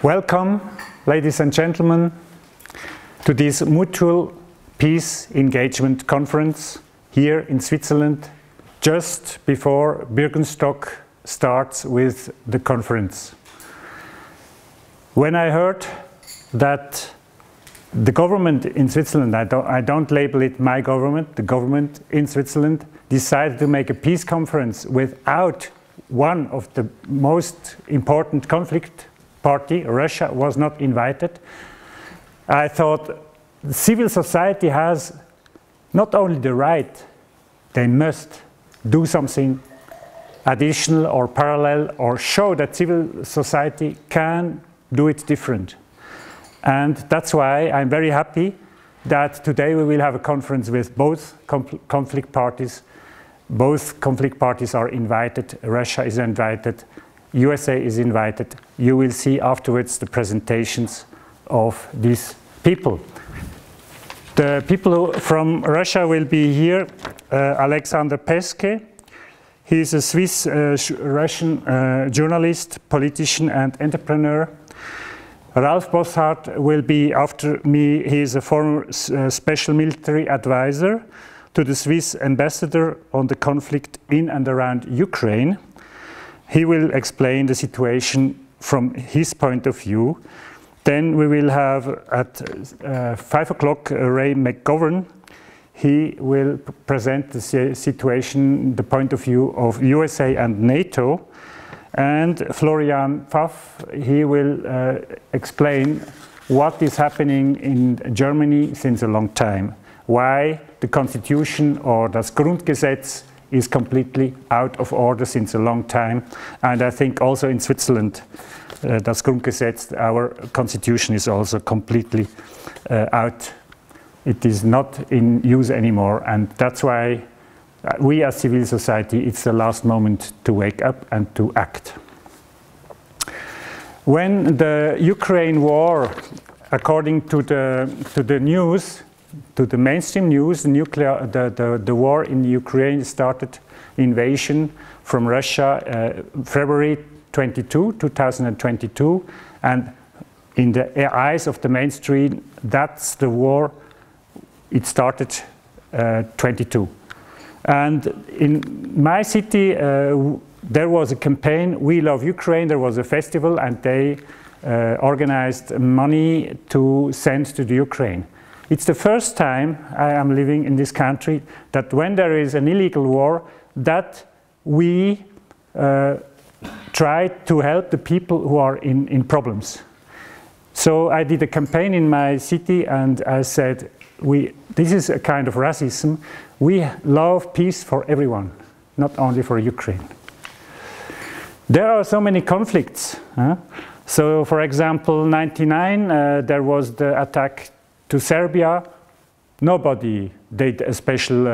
Welcome, ladies and gentlemen, to this Mutual Peace Engagement Conference here in Switzerland, just before Bürgenstock starts with the conference. When I heard that the government in Switzerland, I don't label it my government, the government in Switzerland decided to make a peace conference without one of the most important conflict party, Russia, was not invited. I thought civil society has not only the right, they must do something additional or parallel or show that civil society can do it different. And that's why I'm very happy that today we will have a conference with both conflict parties. Both conflict parties are invited, Russia is invited, USA is invited. You will see afterwards the presentations of these people. The people from Russia will be here. Alexander Peske, he is a Swiss-Russian journalist, politician and entrepreneur. Ralf Bosshardt will be after me. He is a former special military advisor to the Swiss ambassador on the conflict in and around Ukraine. He will explain the situation from his point of view. Then we will have at 5 o'clock Ray McGovern. He will present the situation, the point of view of USA and NATO. And Florian Pfaff, he will explain what is happening in Germany since a long time. Why the constitution or das Grundgesetz is completely out of order since a long time. And I think also in Switzerland, das Grundgesetz, our constitution, is also completely out. It is not in use anymore. And that's why we as civil society, it's the last moment to wake up and to act. When the Ukraine war, according to the news, to the mainstream news, the war in Ukraine started, invasion from Russia, February 22, 2022, and in the eyes of the mainstream, that's the war, it started 22. And in my city, there was a campaign, We Love Ukraine, there was a festival, and they organized money to send to the Ukraine. It's the first time I am living in this country that when there is an illegal war, that we try to help the people who are in problems. So I did a campaign in my city and I said, this is a kind of racism. We love peace for everyone, not only for Ukraine. There are so many conflicts. So for example, 1999, there was the attack to Serbia. Nobody did a special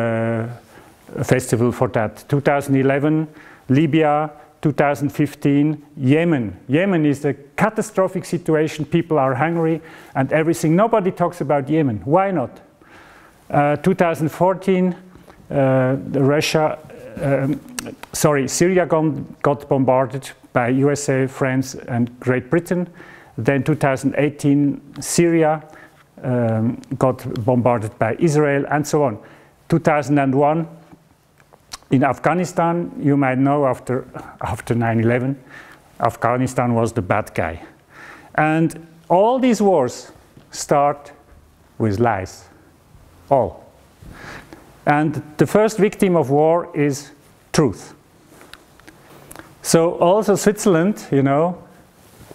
festival for that. 2011, Libya. 2015, Yemen. Yemen is a catastrophic situation. People are hungry and everything. Nobody talks about Yemen. Why not? 2014, Syria got bombarded by USA, France, and Great Britain. Then 2018, Syria got bombarded by Israel, and so on. 2001, in Afghanistan, you might know after 9/11, Afghanistan was the bad guy. And all these wars start with lies, all. And the first victim of war is truth. So also Switzerland, you know,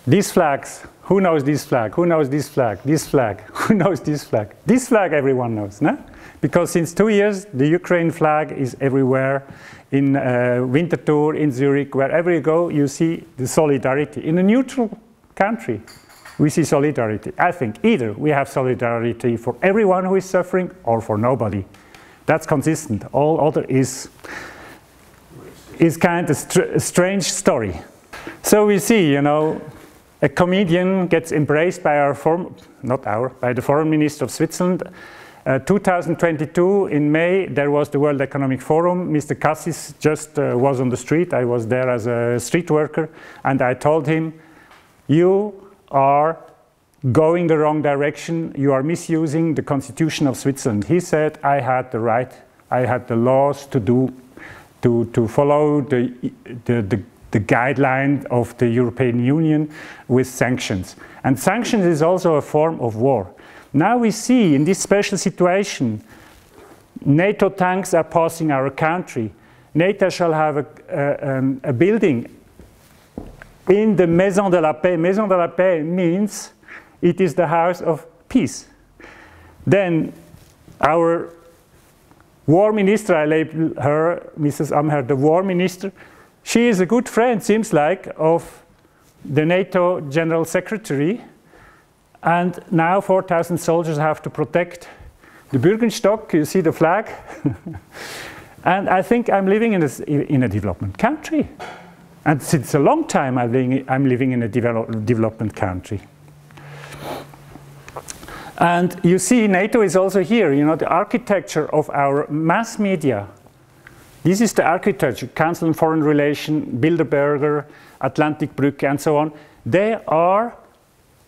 these flags, who knows this flag, who knows this flag, this flag, who knows this flag? This flag everyone knows, no? Because since 2 years, the Ukraine flag is everywhere. In Winterthur, in Zurich, wherever you go, you see the solidarity. In a neutral country, we see solidarity. I think either we have solidarity for everyone who is suffering or for nobody. That's consistent. All other is kind of a strange story. So we see, you know, a comedian gets embraced by by the foreign minister of Switzerland. 2022 in May, there was the World Economic Forum. Mr. Cassis just was on the street. I was there as a street worker, and I told him, you are going the wrong direction. You are misusing the Constitution of Switzerland. He said, I had the right, I had the laws to follow the guideline of the European Union with sanctions. And sanctions is also a form of war. Now we see in this special situation, NATO tanks are passing our country. NATO shall have a building in the Maison de la Paix. Maison de la Paix means it is the house of peace. Then our war minister, I label her, Mrs. Amher, the war minister, she is a good friend, seems like, of the NATO General Secretary. And now 4,000 soldiers have to protect the Bürgenstock. You see the flag? And I think I'm living in a development country. And since a long time I'm living in a development country. And you see NATO is also here. You know, the architecture of our mass media. This is the architecture, Council on Foreign Relations, Bilderberger, Atlantic Brücke, and so on. They are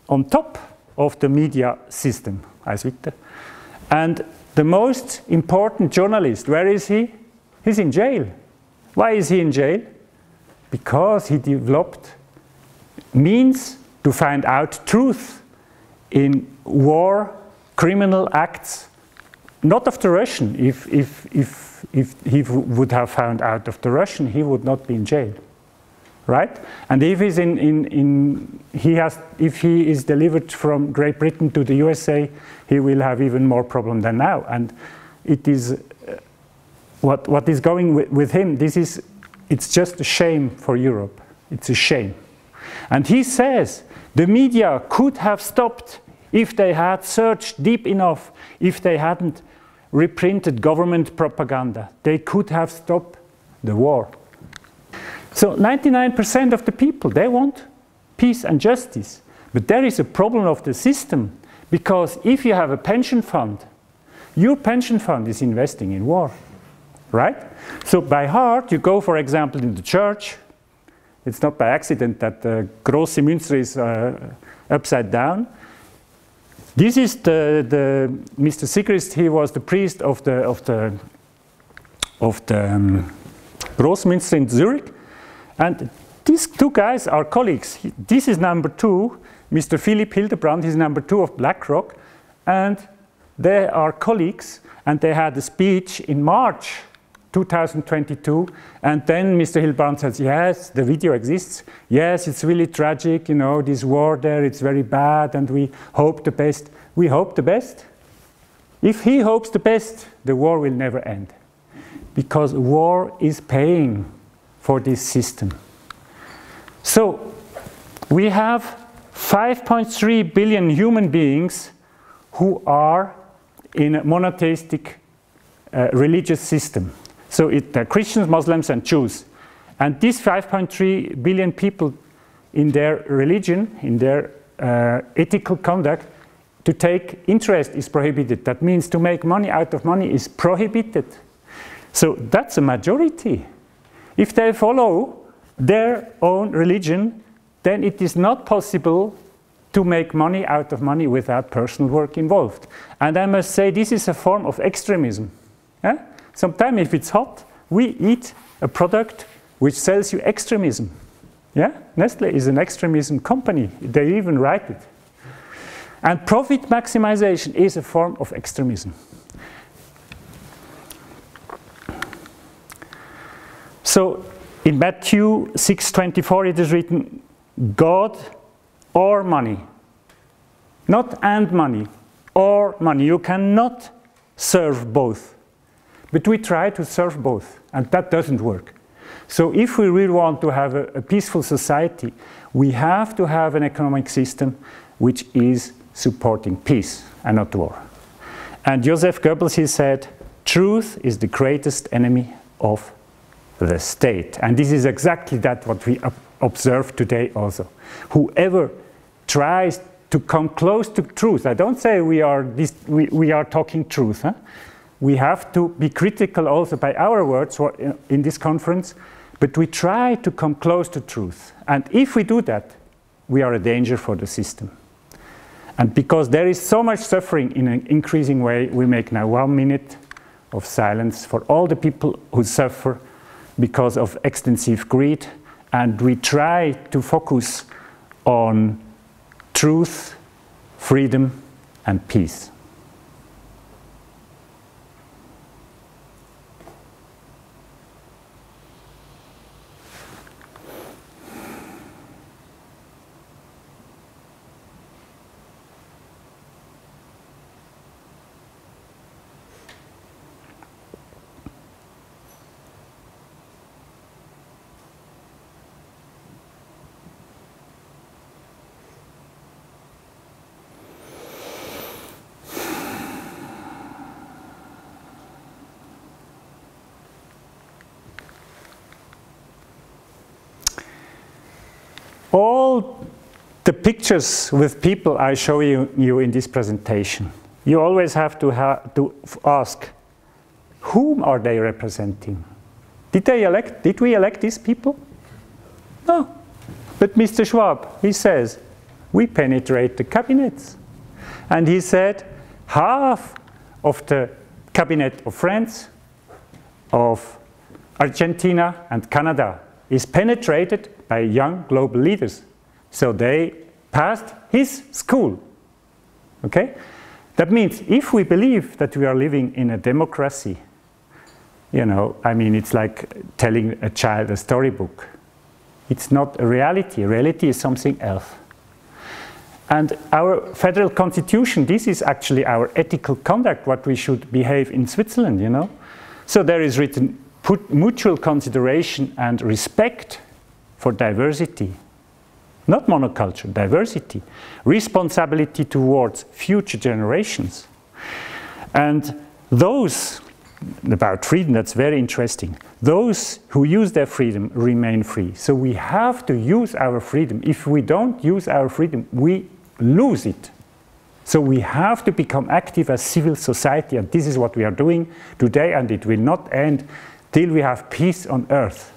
on top of the media system. And the most important journalist, where is he? He's in jail. Why is he in jail? Because he developed means to find out truth in war, criminal acts, not of the Russian. If he would have found out of the Russian, he would not be in jail, right? And if he's if he is delivered from Great Britain to the USA, he will have even more problem than now. And it is what is going with him. It's just a shame for Europe. It's a shame. And he says the media could have stopped if they had searched deep enough, if they hadn't reprinted government propaganda. They could have stopped the war. So 99% of the people, they want peace and justice. But there is a problem of the system, because if you have a pension fund, your pension fund is investing in war, right? So by heart, you go, for example, in the church. It's not by accident that the Grosse Münster is upside down. This is the Mr. Sigrist. He was the priest of the Grosse Münster in Zurich, and these two guys are colleagues. This is number 2, Mr. Philipp Hildebrand. He's number 2 of BlackRock, and they are colleagues. And they had a speech in March 2022, and then Mr. Hildebrand says, yes, the video exists. Yes, it's really tragic, you know, this war there, it's very bad, and we hope the best. We hope the best. If he hopes the best, the war will never end, because war is paying for this system. So we have 5.3 billion human beings who are in a monotheistic religious system. So they're Christians, Muslims, and Jews. And these 5.3 billion people, in their religion, in their ethical conduct, to take interest is prohibited. That means to make money out of money is prohibited. So that's a majority. If they follow their own religion, then it is not possible to make money out of money without personal work involved. And I must say, this is a form of extremism. Yeah? Sometimes if it's hot, we eat a product which sells you extremism. Yeah? Nestle is an extremism company. They even write it. And profit maximization is a form of extremism. So in Matthew 6:24 it is written, God or money. Not and money, or money. You cannot serve both. But we try to serve both, and that doesn't work. So if we really want to have a peaceful society, we have to have an economic system which is supporting peace and not war. And Joseph Goebbels, he said, truth is the greatest enemy of the state. And this is exactly that what we observe today also. Whoever tries to come close to truth, I don't say we are talking truth. Huh? We have to be critical also by our words in this conference, but we try to come close to truth. And if we do that, we are a danger for the system. And because there is so much suffering in an increasing way, we make now 1 minute of silence for all the people who suffer because of extensive greed, and we try to focus on truth, freedom, and peace. All the pictures with people I show you in this presentation, you always have to ask, whom are they representing? Did we elect these people? No. But Mr. Schwab, he says, we penetrate the cabinets. And he said, half of the cabinet of France, of Argentina and Canada is penetrated by young global leaders. So they passed his school. Okay? That means if we believe that we are living in a democracy, you know, I mean, it's like telling a child a storybook. It's not a reality. Reality is something else. And our federal constitution, this is actually our ethical conduct, what we should behave in Switzerland, you know. So there is written, put mutual consideration and respect for diversity. Not monoculture, diversity. Responsibility towards future generations. And those, about freedom, that's very interesting. Those who use their freedom remain free. So we have to use our freedom. If we don't use our freedom, we lose it. So we have to become active as civil society, and this is what we are doing today, and it will not end till we have peace on earth.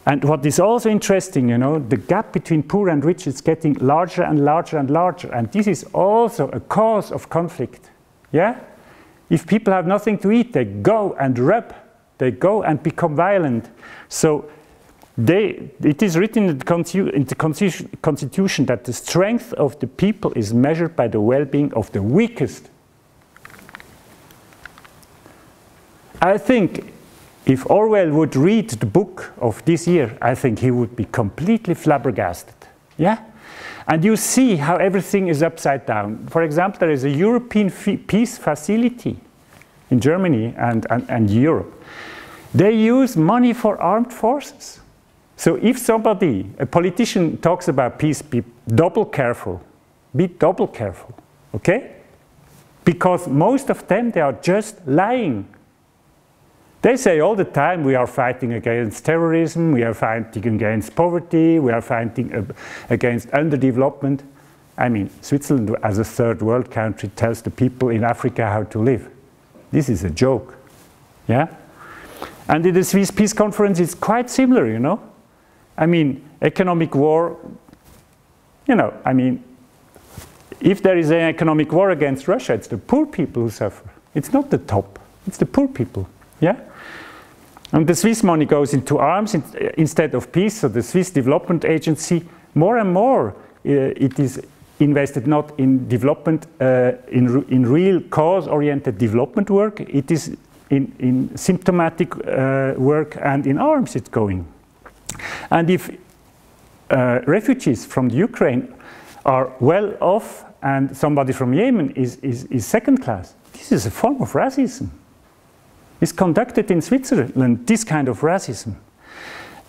And what is also interesting, you know, the gap between poor and rich is getting larger and larger and larger, and this is also a cause of conflict. Yeah? If people have nothing to eat, they go and rob, they go and become violent. So it is written in the Constitution that the strength of the people is measured by the well-being of the weakest. I think if Orwell would read the book of this year, I think he would be completely flabbergasted. Yeah? And you see how everything is upside down. For example, there is a European peace facility in Germany and Europe. They use money for armed forces. So if somebody, a politician, talks about peace, be double careful. Be double careful, okay? Because most of them, they are just lying. They say all the time, we are fighting against terrorism, we are fighting against poverty, we are fighting against underdevelopment. I mean, Switzerland, as a third world country, tells the people in Africa how to live. This is a joke, yeah? And in the Swiss Peace Conference, it's quite similar, you know? I mean, economic war, you know, I mean, if there is an economic war against Russia, it's the poor people who suffer. It's not the top, it's the poor people, yeah? And the Swiss money goes into arms instead of peace, so the Swiss Development Agency, more and more, it is invested not in development, in real cause-oriented development work, it is in symptomatic work, and in arms it's going. And if refugees from the Ukraine are well off and somebody from Yemen is second class, this is a form of racism. It's conducted in Switzerland, this kind of racism.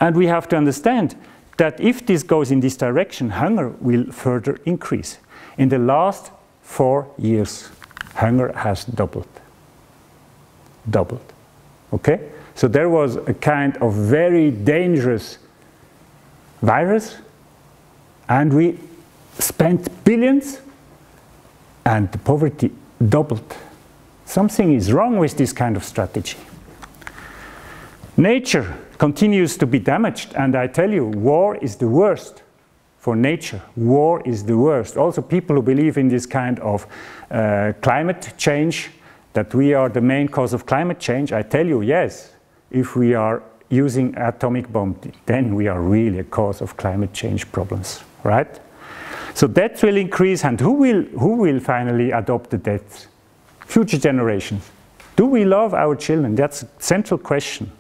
And we have to understand that if this goes in this direction, hunger will further increase. In the last 4 years, hunger has doubled. Doubled. Okay? So there was a kind of very dangerous virus, and we spent billions, and the poverty doubled. Something is wrong with this kind of strategy. Nature continues to be damaged, and I tell you, war is the worst for nature. War is the worst. Also people who believe in this kind of climate change, that we are the main cause of climate change, I tell you, yes, if we are using atomic bomb, then we are really a cause of climate change problems, right? So debt will increase, and who will finally adopt the debt? Future generations. Do we love our children? That's a central question.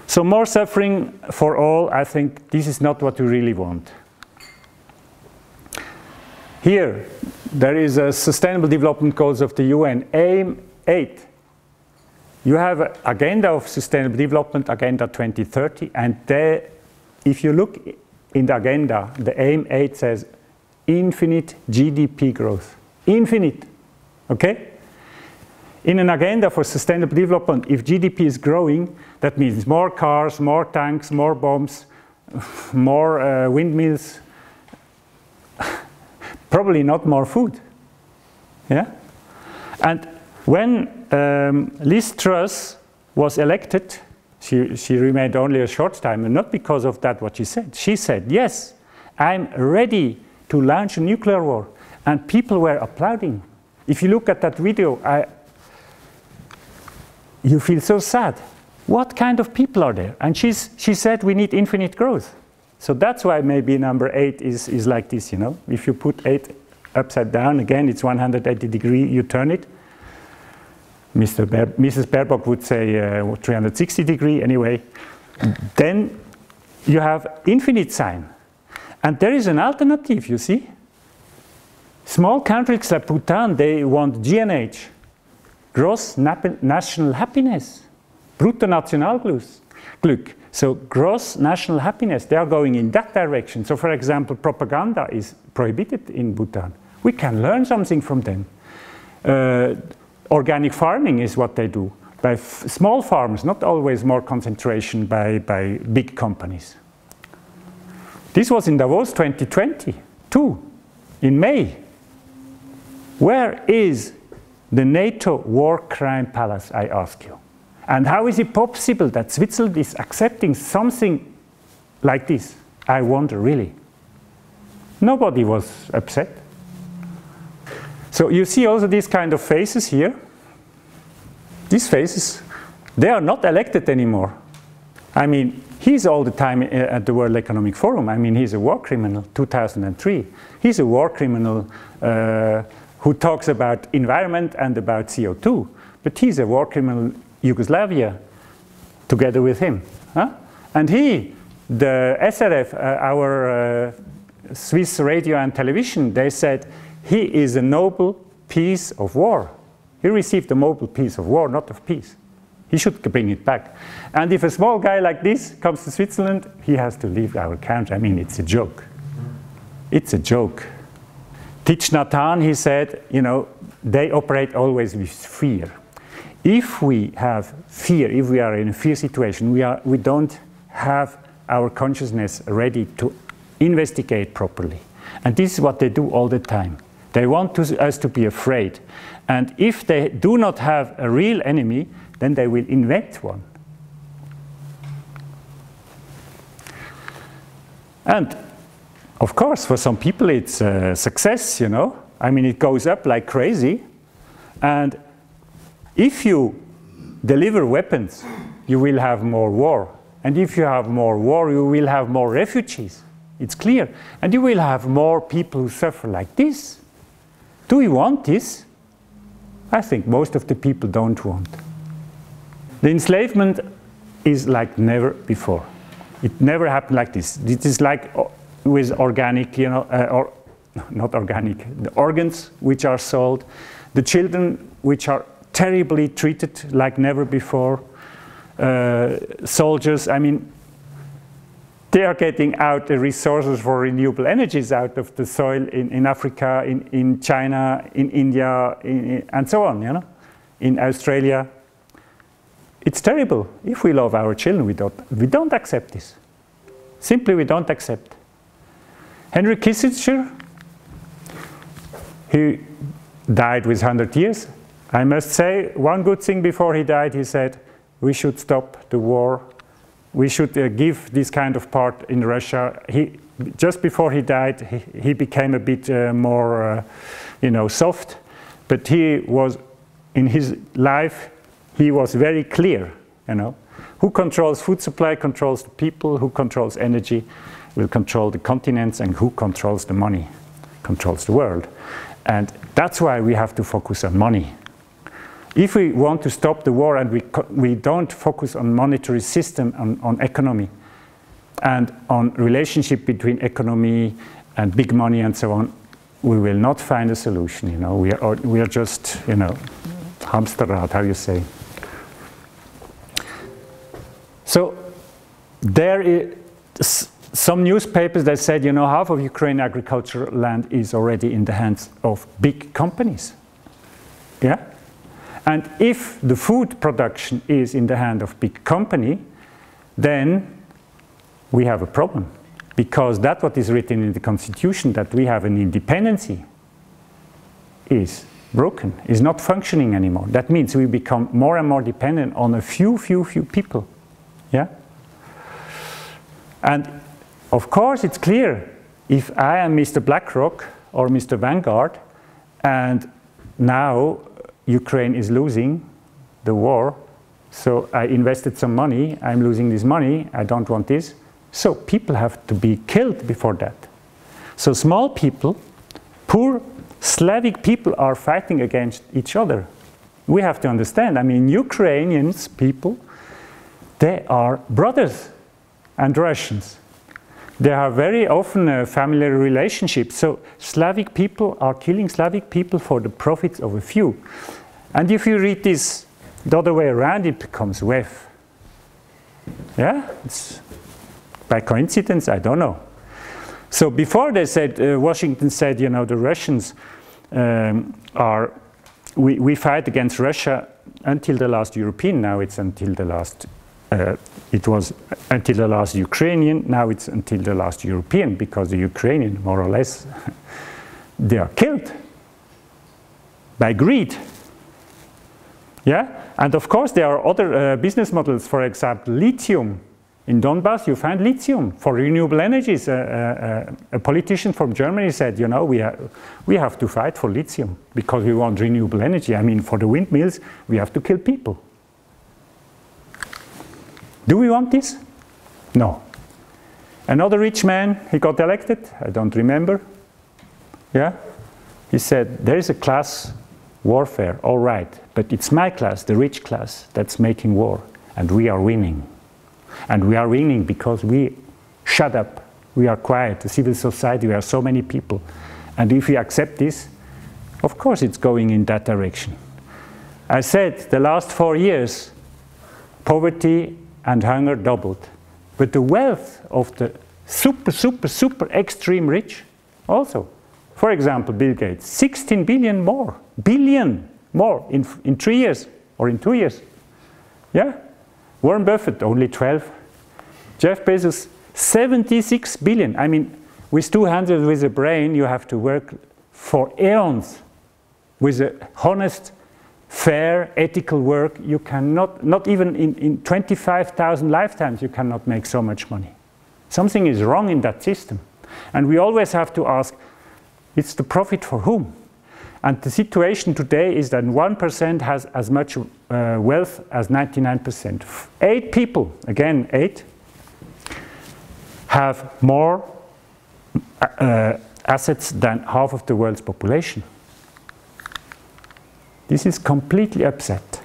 So more suffering for all, I think this is not what we really want. Here, there is a Sustainable Development Goals of the UN, aim 8. You have an agenda of sustainable development, Agenda 2030, and there, if you look in the agenda, the aim 8 says infinite GDP growth. Infinite, okay? In an agenda for sustainable development, if GDP is growing, that means more cars, more tanks, more bombs, more windmills, probably not more food. Yeah? And when Liz Truss was elected, she remained only a short time, and not because of that what she said. She said, yes, I'm ready to launch a nuclear war. And people were applauding. If you look at that video, you feel so sad. What kind of people are there? And she said we need infinite growth. So that's why maybe number 8 is like this, you know. If you put 8 upside down, again, it's 180 degrees, you turn it. Mrs. Baerbock would say 360 degrees, anyway. Then you have infinite sign. And there is an alternative, you see. Small countries like Bhutan, they want GNH. Gross national happiness, Bruttonationalglück. So gross national happiness, they are going in that direction. So for example, propaganda is prohibited in Bhutan. We can learn something from them. Organic farming is what they do. By small farmers, not always more concentration by big companies. This was in Davos 2022, in May. Where is the NATO war crime palace, I ask you? And how is it possible that Switzerland is accepting something like this? I wonder, really. Nobody was upset. So you see also these kind of faces here. These faces, they are not elected anymore. I mean, he's all the time at the World Economic Forum. I mean, he's a war criminal, 2003. He's a war criminal who talks about environment and about CO2. But he's a war criminal, Yugoslavia, together with him. Huh? And he, the SRF, our Swiss radio and television, they said he is a Nobel Peace of War. He received the Nobel Peace of War, not of peace. He should bring it back. And if a small guy like this comes to Switzerland, he has to leave our country. I mean, it's a joke. It's a joke. Thich Nhat Hanh, he said, you know, they operate always with fear. If we have fear, if we are in a fear situation, we don't have our consciousness ready to investigate properly. And this is what they do all the time. They want us to be afraid. And if they do not have a real enemy, then they will invent one. And of course, for some people it's a success, you know. I mean, it goes up like crazy. And if you deliver weapons, you will have more war. And if you have more war, you will have more refugees. It's clear. And you will have more people who suffer like this. Do we want this? I think most of the people don't want. The enslavement is like never before. It never happened like this. It is like with organic, you know, or not organic, the organs which are sold, the children which are terribly treated like never before, soldiers, I mean, they are getting out the resources for renewable energies out of the soil in Africa, in China, in India, and so on, you know, in Australia. It's terrible. If we love our children, we don't accept this. Simply, we don't accept. Henry Kissinger, he died with 100 years. I must say, one good thing before he died, he said, we should stop the war we should give this kind of part in Russia. Just before he died, he became a bit more, soft. But he was, in his life, he was very clear, Who controls food supply controls the people, who controls energy will control the continents, and who controls the money controls the world. And that's why we have to focus on money. If we want to stop the war and we don't focus on monetary system, on economy, and on relationship between economy and big money and so on, we will not find a solution. We are just, Hamsterrad, how you say. So there is some newspapers that said, half of Ukraine agricultural land is already in the hands of big companies. Yeah? And if the food production is in the hand of big company, then we have a problem. Because that's what is written in the Constitution, that we have an independency, is broken, is not functioning anymore. That means we become more and more dependent on a few people. Yeah? And of course it's clear, if I am Mr. BlackRock or Mr. Vanguard, and now Ukraine is losing the war, so I invested some money, I'm losing this money, I don't want this. So people have to be killed before that. So small people, poor Slavic people are fighting against each other. We have to understand, Ukrainians people, they are brothers and Russians. They have very often a family relationship. So Slavic people are killing Slavic people for the profits of a few. And if you read this the other way around, it becomes WEF. Yeah? It's by coincidence, I don't know. So before they said, Washington said, the Russians we fight against Russia until the last European, now it's until the last, it was until the last Ukrainian, now it's until the last European, because the Ukrainian, more or less, they are killed by greed. Yeah? And of course there are other business models, for example, lithium. In Donbass you find lithium for renewable energies. A politician from Germany said, we have to fight for lithium because we want renewable energy. For the windmills we have to kill people. Do we want this? No. Another rich man, he got elected, I don't remember. Yeah? He said, there is a class warfare, all right, but it's my class, the rich class, that's making war, and we are winning. And we are winning because we shut up, we are quiet, the civil society, we are so many people. And if we accept this, of course it's going in that direction. I said the last 4 years, poverty and hunger doubled. But the wealth of the super extreme rich also. For example, Bill Gates, 16 billion more in 3 years or in 2 years. Yeah? Warren Buffett, only 12. Jeff Bezos, 76 billion. With 2 hands and with a brain, you have to work for eons. With a honest, fair, ethical work, you cannot, not even in 25,000 lifetimes, you cannot make so much money. Something is wrong in that system. And we always have to ask, it's the profit for whom? And the situation today is that 1% has as much wealth as 99%. 8 people, again 8, have more assets than half of the world's population. This is completely upset.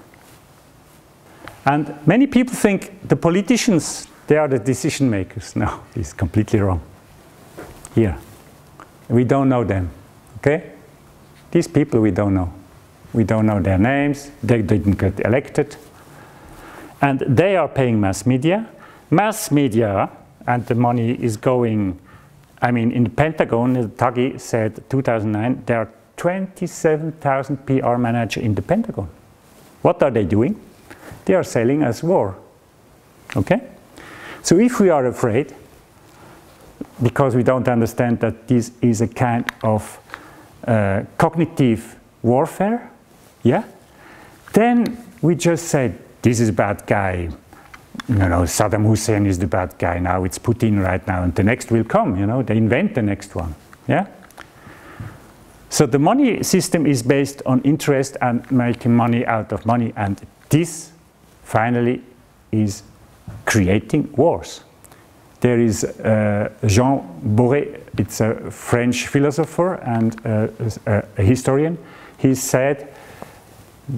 And many people think the politicians, they are the decision makers. No, it's completely wrong. Here, we don't know them, okay? These people we don't know. We don't know their names, they didn't get elected. And they are paying mass media. Mass media, and the money is going, in the Pentagon, Taghi said 2009, there are 27,000 PR managers in the Pentagon. What are they doing? They are selling us war, okay? So if we are afraid, because we don't understand that this is a kind of cognitive warfare, yeah, then we just say, this is a bad guy, you know, Saddam Hussein is the bad guy, now it's Putin right now, and the next will come, you know, they invent the next one, yeah? So the money system is based on interest and making money out of money, and this finally is creating wars. There is Jean Boré, it's a French philosopher and a historian. He said,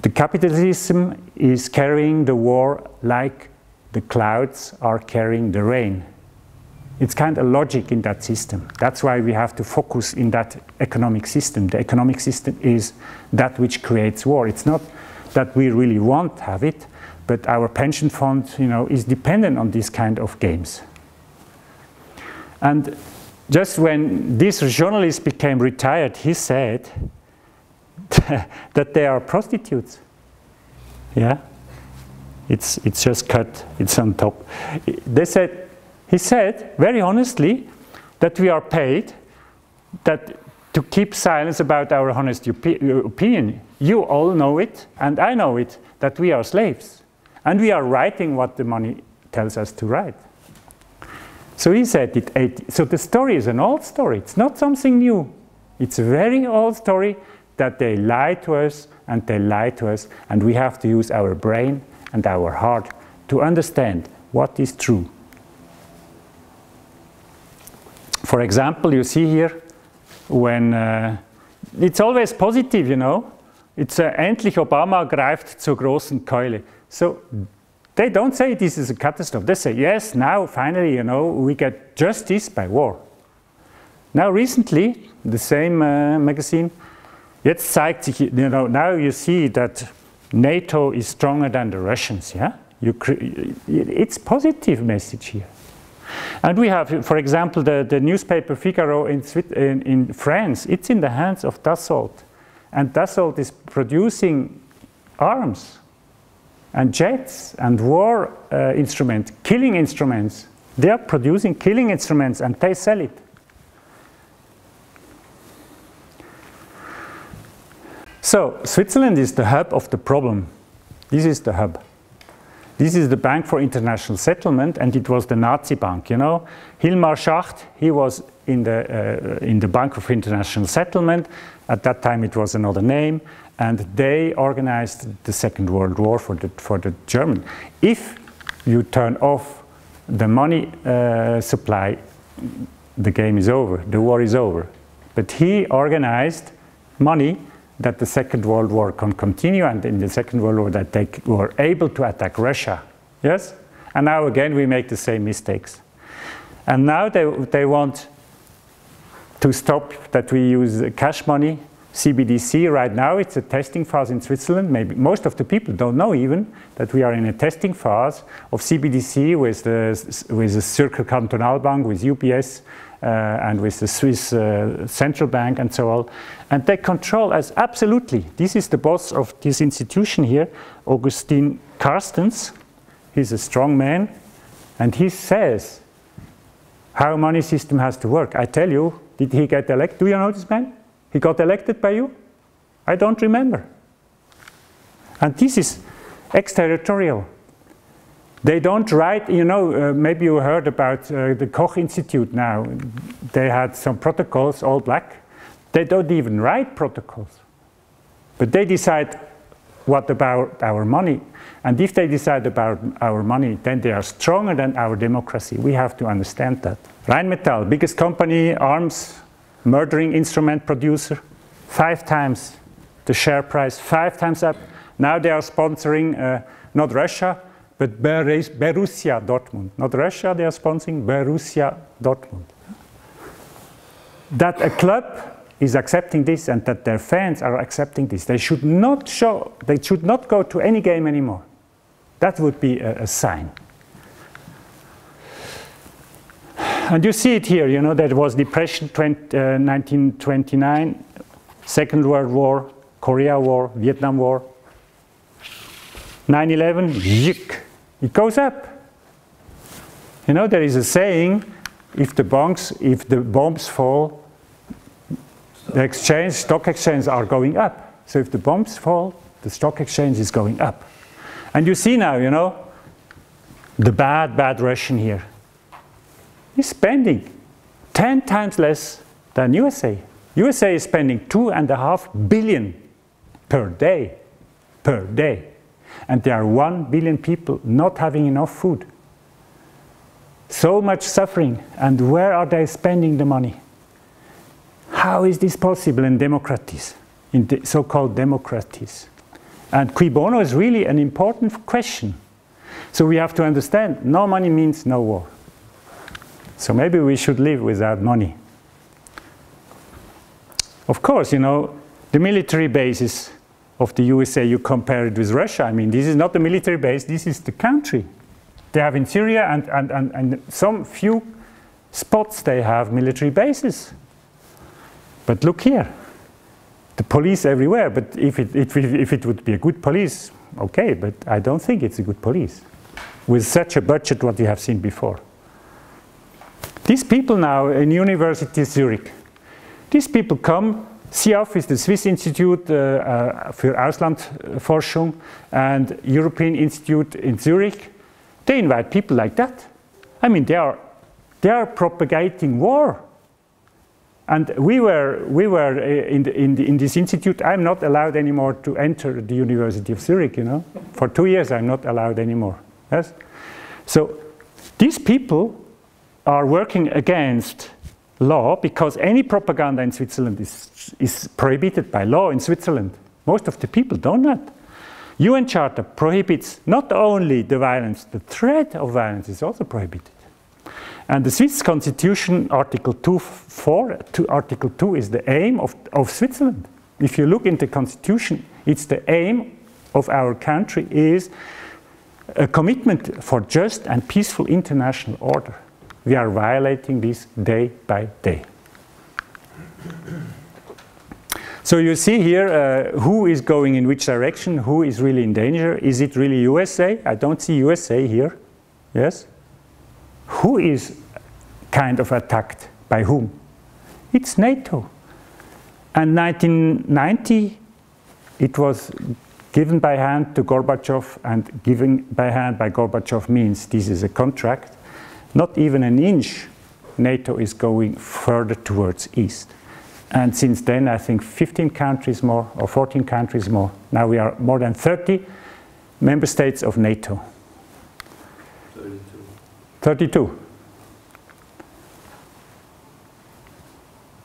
the capitalism is carrying the war like the clouds are carrying the rain. It's kind of logic in that system. That's why we have to focus in that economic system. The economic system is that which creates war. It's not that we really want to have it, but our pension fund, you know, is dependent on this kind of games. And just when this journalist became retired, he said that they are prostitutes. Yeah, it's just cut. It's on top. He said very honestly that we are paid to keep silence about our honest opinion. You all know it, and I know it, that we are slaves, and we are writing what the money tells us to write. So he said it. So the story is an old story. It's not something new. It's a very old story that they lie to us and they lie to us, and we have to use our brain and our heart to understand what is true. For example, you see here when it's always positive, you know. It's endlich Obama greift zur großen Keule. So they don't say this is a catastrophe. They say, yes, now finally, you know, we get justice by war. Now recently, the same magazine, jetzt zeigt sich, you know, now you see that NATO is stronger than the Russians, yeah? It's positive message here. And we have, for example, the newspaper Figaro in France. It's in the hands of Dassault. And Dassault is producing arms and jets and war instruments, killing instruments. They are producing killing instruments and they sell it. So Switzerland is the hub of the problem. This is the hub. This is the Bank for International Settlement, and it was the Nazi bank, you know. Hilmar Schacht, he was in the Bank of International Settlement. At that time it was another name, and they organized the Second World War for the German. If you turn off the money supply, the game is over, the war is over. But he organized money that the Second World War can continue, and in the Second World War that they were able to attack Russia. Yes? And now again we make the same mistakes. And now they want to stop that we use cash money, CBDC. Right now it's a testing phase in Switzerland. Maybe most of the people don't know even that we are in a testing phase of CBDC with the Zürcher Kantonalbank, with UBS, and with the Swiss Central Bank and so on. And they control us absolutely. This is the boss of this institution here, Augustin Carstens. He's a strong man, and he says how money system has to work. I tell you, did he get elected? Do you know this man? He got elected by you? I don't remember. And this is exterritorial. They don't write, you know, maybe you heard about the Koch Institute now. They had some protocols, all black. They don't even write protocols. But they decide what about our money. And if they decide about our money, then they are stronger than our democracy. We have to understand that. Rheinmetall, biggest company, arms, murdering instrument producer, 5 times the share price, 5 times up. Now they are sponsoring not Russia, but Borussia Dortmund. Not Russia, they are sponsoring Borussia Dortmund. That a club is accepting this and that their fans are accepting this. They should not go to any game anymore. That would be a sign. And you see it here, you know, there was depression 1929, Second World War, Korea War, Vietnam War. 9/11, it goes up. You know, there is a saying, if the bombs fall, the stock exchanges are going up. So if the bombs fall, the stock exchange is going up. And you see now, you know, the bad Russian here, is spending 10 times less than USA. USA is spending $2.5 billion per day. And there are 1 billion people not having enough food. So much suffering, and where are they spending the money? How is this possible in democracies, in the so-called democracies? And cui bono is really an important question. So we have to understand, no money means no war. So maybe we should live without money. Of course, you know, the military bases of the USA, you compare it with Russia. I mean, this is not the military base, this is the country. They have in Syria and some few spots they have military bases. But look here, the police everywhere. But if it would be a good police, okay, but I don't think it's a good police. With such a budget what we have seen before. These people now in University Zurich, these people come, SIAF is the Swiss Institute für Auslandforschung and European Institute in Zurich. They invite people like that. I mean, they are propagating war. And we were in this institute. I'm not allowed anymore to enter the University of Zurich, you know. For 2 years I'm not allowed anymore. Yes? So these people are working against law because any propaganda in Switzerland is prohibited by law in Switzerland. Most of the people don't know that. UN Charter prohibits not only the violence, the threat of violence is also prohibited. And the Swiss Constitution, Article 2.4, Article 2 is the aim of Switzerland. If you look into the Constitution, it's the aim of our country is a commitment for just and peaceful international order. We are violating this day by day. So you see here who is going in which direction, who is really in danger. Is it really USA? I don't see USA here. Yes? Who is kind of attacked by whom? It's NATO. And 1990, it was given by hand to Gorbachev, and given by hand by Gorbachev means this is a contract. Not even an inch NATO is going further towards east. And since then, I think 15 countries more, or 14 countries more. Now we are more than 30 member states of NATO. 32.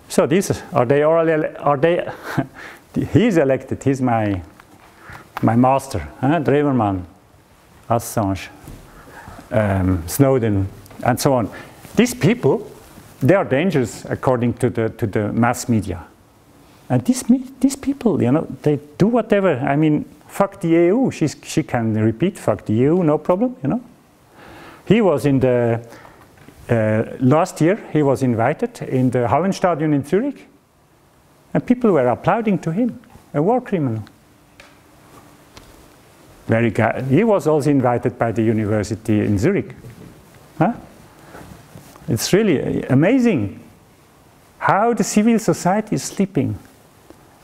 So these are they he's elected, he's my master, Drewerman, Assange, Snowden, and so on. These people, they are dangerous according to the mass media. And these people, you know, they do whatever. I mean, fuck the EU. She can repeat fuck the EU, no problem, you know. He was in the, last year, he was invited in the Hallenstadion in Zurich, and people were applauding to him, a war criminal. Very good. He was also invited by the university in Zurich. Huh? It's really amazing how the civil society is sleeping.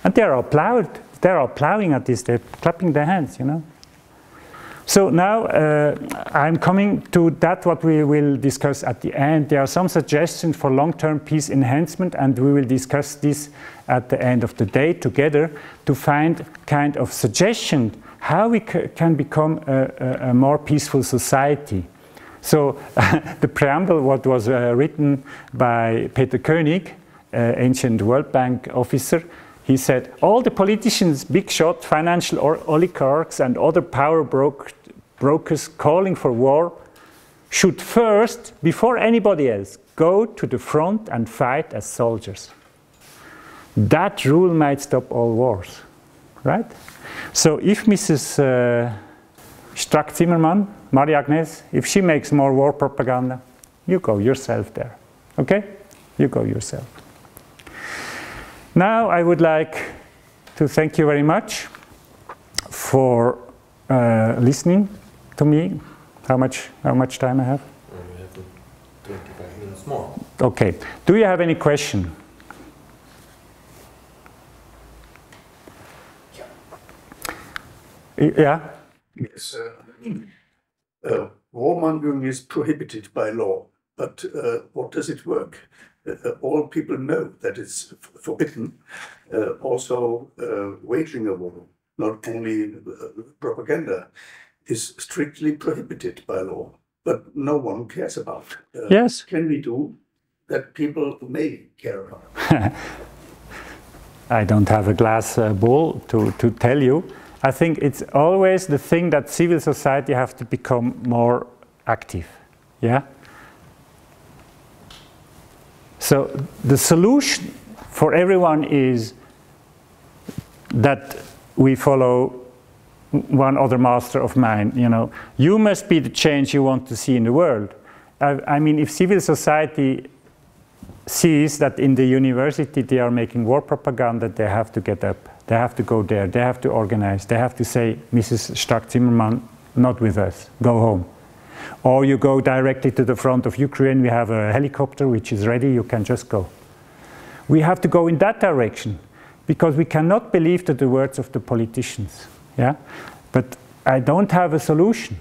And they are applauding at this, they're clapping their hands, you know. So now I'm coming to that what we will discuss at the end. There are some suggestions for long-term peace enhancement, and we will discuss this at the end of the day together to find kind of suggestion how we can become a more peaceful society. So the preamble, what was written by Peter Koenig, ancient World Bank officer, he said, all the politicians, big shot, financial oligarchs and other power brokers calling for war should first, before anybody else, go to the front and fight as soldiers. That rule might stop all wars, right? So if Mrs. Strack-Zimmermann, Marie-Agnes, if she makes more war propaganda, you go yourself there, okay? You go yourself. Now I would like to thank you very much for listening to me. How much time I have? We have 25 minutes more. Okay. Do you have any question? Yeah? Yes. War warmongering is prohibited by law, but what does it work? All people know that it's forbidden. Also, waging a war, not only propaganda, is strictly prohibited by law, but no one cares about. Yes. Can we do that people may care about? I don't have a glass ball to tell you. I think it's always the thing that civil society have to become more active. Yeah? So the solution for everyone is that we follow one other master of mind. You know, you must be the change you want to see in the world. I mean, if civil society sees that in the university they are making war propaganda, they have to get up. They have to go there. They have to organize. They have to say, Mrs. Strack-Zimmermann, not with us. Go home. Or you go directly to the front of Ukraine. We have a helicopter which is ready. You can just go. We have to go in that direction because we cannot believe to the words of the politicians. Yeah? But I don't have a solution.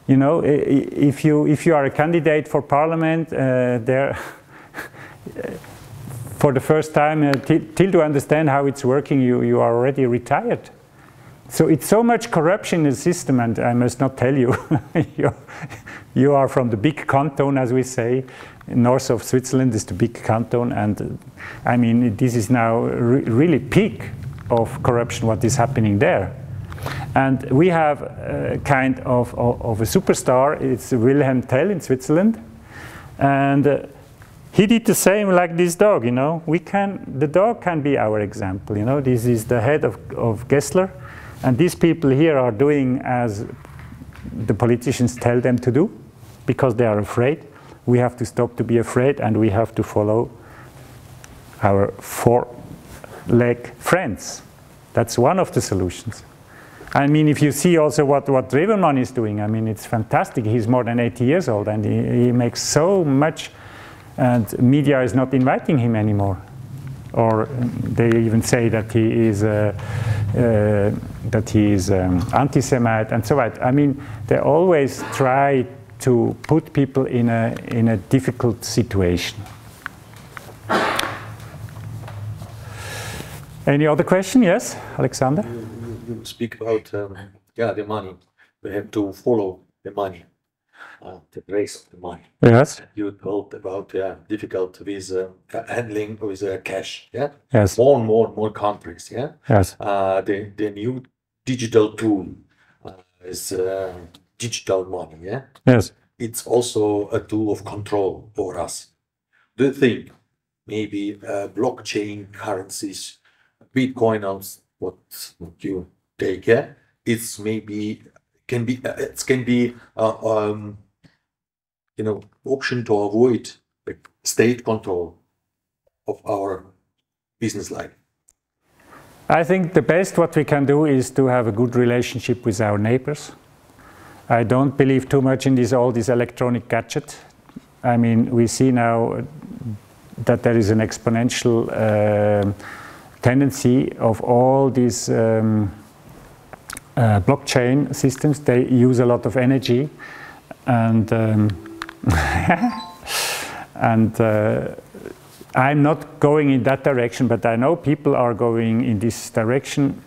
You know, if you are a candidate for parliament, there. For the first time, till to understand how it's working, you are already retired. So it's so much corruption in the system, and I must not tell you, you are from the big canton, as we say. North of Switzerland is the big canton, and I mean, this is now really peak of corruption, what is happening there. And we have a kind of a superstar, it's Wilhelm Tell in Switzerland, and he did the same like this dog, you know. The dog can be our example, you know. This is the head of Gessler, and these people here are doing as the politicians tell them to do, because they are afraid. We have to stop to be afraid, and we have to follow our four-leg friends. That's one of the solutions. I mean, if you see also what Drevermann is doing, I mean, it's fantastic. He's more than 80 years old, and he makes so much. And media is not inviting him anymore, or they even say that he is anti-Semite and so on. I mean, they always try to put people in a difficult situation. Any other question? Yes, Alexander. You speak about the money. We have to follow the money. The race of the money. Yes. You told about difficult with handling with cash. Yeah. Yes. More countries. Yeah. Yes. The new digital tool is digital money. Yeah. Yes. It's also a tool of control for us. Do you think maybe blockchain currencies, Bitcoin, what you take? Yeah. It's maybe can be you know, option to avoid the state control of our business life? I think the best what we can do is to have a good relationship with our neighbors. I don't believe too much in all these electronic gadgets. I mean, we see now that there is an exponential tendency of all these blockchain systems. They use a lot of energy, and I'm not going in that direction, but I know people are going in this direction.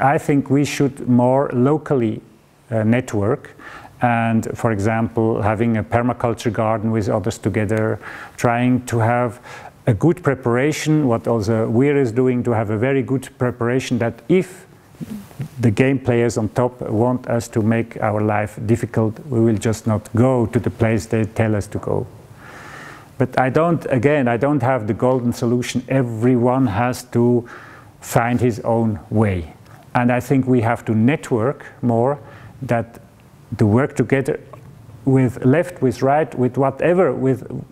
I think we should more locally network, and for example, having a permaculture garden with others together, trying to have a good preparation, what also Weir is doing, to have a very good preparation, that if the game players on top want us to make our life difficult, we will just not go to the place they tell us to go. But I don't have the golden solution. Everyone has to find his own way. And I think we have to network more, that to work together with left, with right, with whatever.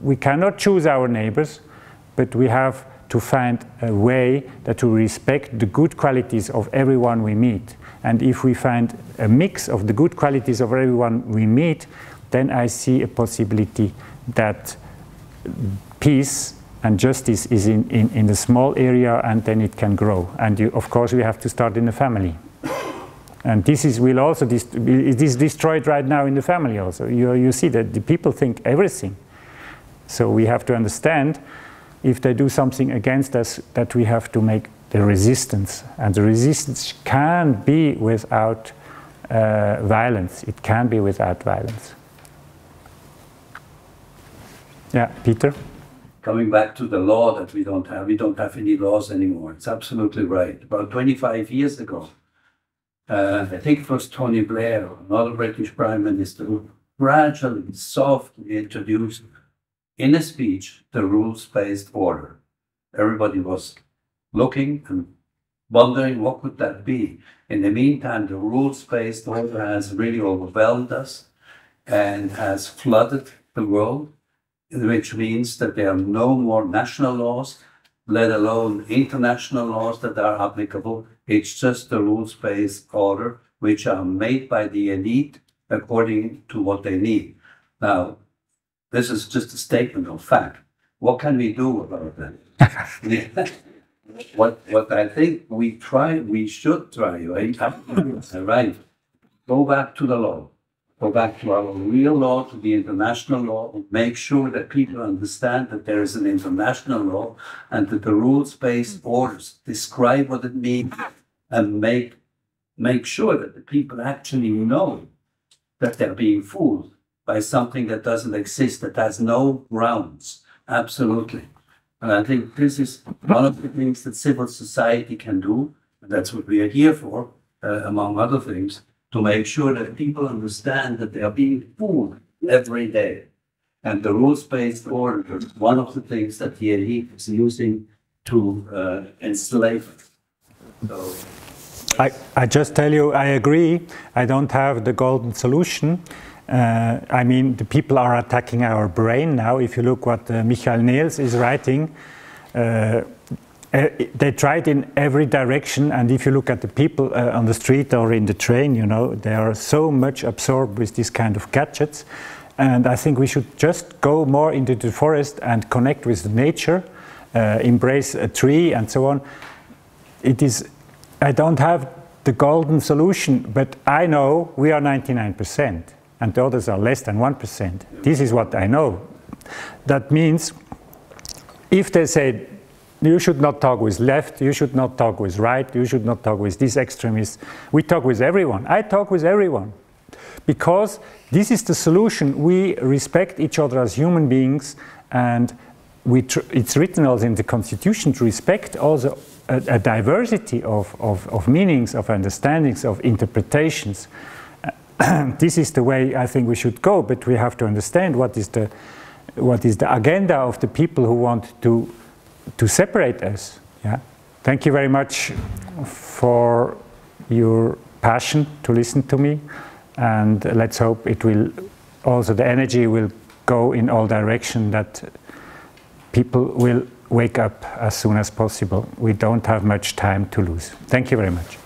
We cannot choose our neighbors, but we have to find a way that to respect the good qualities of everyone we meet. And if we find a mix of the good qualities of everyone we meet, then I see a possibility that peace and justice is in the small area, and then it can grow. And of course we have to start in the family. And this is will also it is destroyed right now in the family also. You see that the people think everything. So we have to understand, if they do something against us, that we have to make the resistance. And the resistance can be without violence. It can be without violence. Yeah, Peter? Coming back to the law that we don't have any laws anymore. It's absolutely right. About 25 years ago, I think it was Tony Blair, another British Prime Minister, who gradually, softly introduced in a speech the rules-based order. Everybody was looking and wondering what could that be. In the meantime, the rules-based order has really overwhelmed us and has flooded the world, which means that there are no more national laws, let alone international laws that are applicable. It's just the rules-based order, which are made by the elite according to what they need. Now, this is just a statement of fact. What can we do about that? What I think we should try, right? Go back to the law. Go back to our real law, to the international law, and make sure that people understand that there is an international law and that the rules-based orders describe what it means and make sure that the people actually know that they're being fooled by something that doesn't exist, that has no grounds. Absolutely. And I think this is one of the things that civil society can do, and that's what we are here for, among other things, to make sure that people understand that they are being fooled every day. And the rules-based order is one of the things that the elite is using to enslave us. So, I just tell you, I agree. I don't have the golden solution. I mean, the people are attacking our brain now. If you look what Michael Niels is writing, they try it in every direction, and if you look at the people on the street or in the train, you know, they are so much absorbed with this kind of gadgets. And I think we should just go more into the forest and connect with nature, embrace a tree and so on. It is, I don't have the golden solution, but I know we are 99%, and the others are less than 1%. This is what I know. That means if they say, you should not talk with left, you should not talk with right, you should not talk with these extremists. We talk with everyone. I talk with everyone. Because this is the solution. We respect each other as human beings, and it's written also in the Constitution to respect also a diversity of meanings, of understandings, of interpretations. This is the way I think we should go, but we have to understand what is the agenda of the people who want to separate us. Yeah? Thank you very much for your passion to listen to me, and let's hope it will also, the energy will go in all directions, that people will wake up as soon as possible. We don't have much time to lose. Thank you very much.